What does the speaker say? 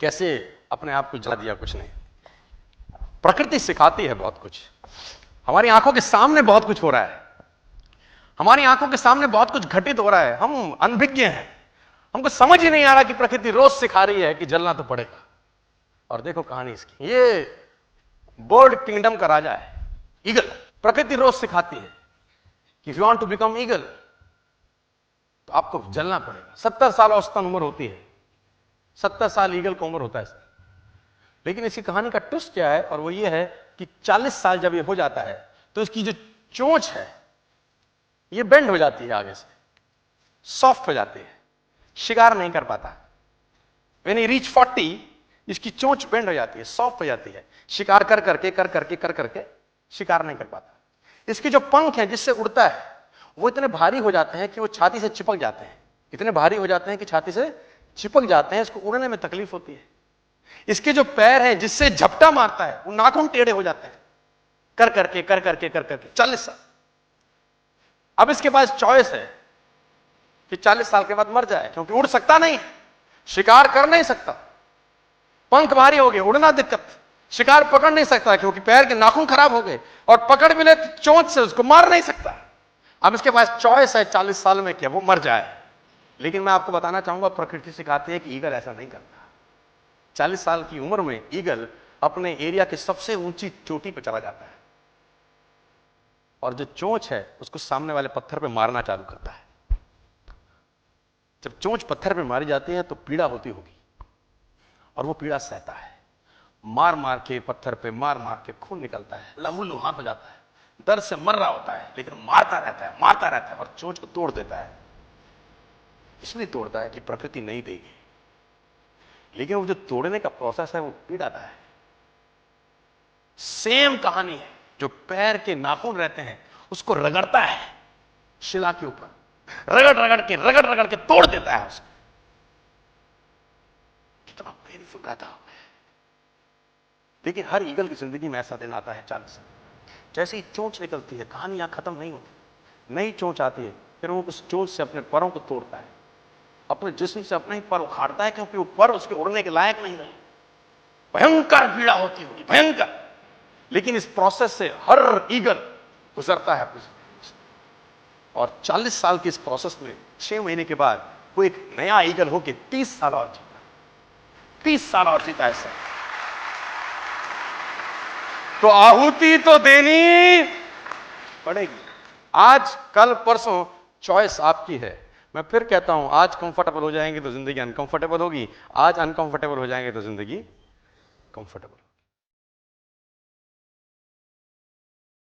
कैसे अपने आप को जला दिया, कुछ नहीं। प्रकृति सिखाती है बहुत कुछ। हमारी आंखों के सामने बहुत कुछ हो रहा है, हमारी आंखों के सामने बहुत कुछ घटित हो रहा है, हम अनभिज्ञ हैं, हमको समझ ही नहीं आ रहा कि प्रकृति रोज सिखा रही है कि जलना तो पड़ेगा। और देखो कहानी इसकी, ये बर्ड किंगडम का राजा है, ईगल। प्रकृति रोज सिखाती है कि if you want to become eagle तो आपको जलना पड़ेगा। 70 साल औसतन उम्र होती है, 70 साल ईगल का उम्र होता है। लेकिन इसकी कहानी का ट्विस्ट क्या है, और वो ये है कि 40 साल जब ये हो जाता है तो इसकी जो चोंच है ये बेंड हो जाती है, आगे से सॉफ्ट हो जाती है, शिकार नहीं कर पाता। व्हेन ही रीच 40 इसकी चोंच बेंड हो जाती है, सॉफ्ट हो जाती है, शिकार कर करके शिकार नहीं कर पाता। इसके जो पंख हैं जिससे उड़ता है वो इतने भारी हो जाते हैं कि वो छाती से चिपक जाते हैं, इतने भारी हो जाते हैं कि छाती से चिपक जाते हैं, इसको उड़ने में तकलीफ होती है। इसके जो पैर हैं जिससे झपटा मारता है वो नाखून टेढ़े हो जाते हैं, कर करके 40 साल। अब इसके पास चॉइस है कि 40 साल के बाद मर जाए, क्योंकि उड़ सकता नहीं, शिकार कर नहीं सकता, पंख भारी हो गए, उड़ना दिक्कत, शिकार पकड़ नहीं सकता क्योंकि पैर के नाखून खराब हो गए, और पकड़ भी ले चोंच से उसको मार नहीं सकता। अब इसके पास चॉइस है 40 साल में क्या वो मर जाए। लेकिन मैं आपको बताना चाहूंगा प्रकृति सिखाती है कि ईगल ऐसा नहीं करता। 40 साल की उम्र में ईगल अपने एरिया की सबसे ऊंची चोटी पर चला जाता है और जो चोंच है उसको सामने वाले पत्थर पे मारना चालू करता है। जब चोंच पत्थर पे मारी जाती है तो पीड़ा होती होगी, और वो पीड़ा सहता है, मार मार के पत्थर पे मार मार के खून निकलता है, लहूलुहान हो जाता है, दर्द से मर रहा होता है, लेकिन मारता रहता है और चोंच को तोड़ देता है। इसलिए तोड़ता है कि प्रकृति नहीं देगी, लेकिन वो जो तोड़ने का प्रोसेस है वो पीड़ाता है। सेम कहानी है, जो पैर के नाखून रहते हैं उसको रगड़ता है शिला के ऊपर, रगड़ के तोड़ देता है उसको। कितना पेनफुल रहता है। लेकिन हर ईगल की जिंदगी में ऐसा दिन आता है 40 साल, जैसे ही चोंच निकलती है कहानी यहां खत्म नहीं होती, नई चोंच आती है, फिर वो उस चोंच से अपने परों को तोड़ता है, अपने जिस्म से अपने ही पर उखाड़ता है, क्योंकि वो पर उसके उड़ने के लायक नहीं रहे। भयंकर पीड़ा होती होगी, भयंकर। लेकिन इस प्रोसेस से हर ईगल गुजरता है, और 40 साल की इस प्रोसेस में 6 महीने के बाद वो एक नया ईगल होके 30 साल और जीता, 30 साल और जीता है। तो आहुति तो देनी पड़ेगी। आज कल परसों चॉइस आपकी है। मैं फिर कहता हूं, आज कंफर्टेबल हो जाएंगे तो जिंदगी अनकंफर्टेबल होगी, आज अनकंफर्टेबल हो जाएंगे तो जिंदगी कंफर्टेबल।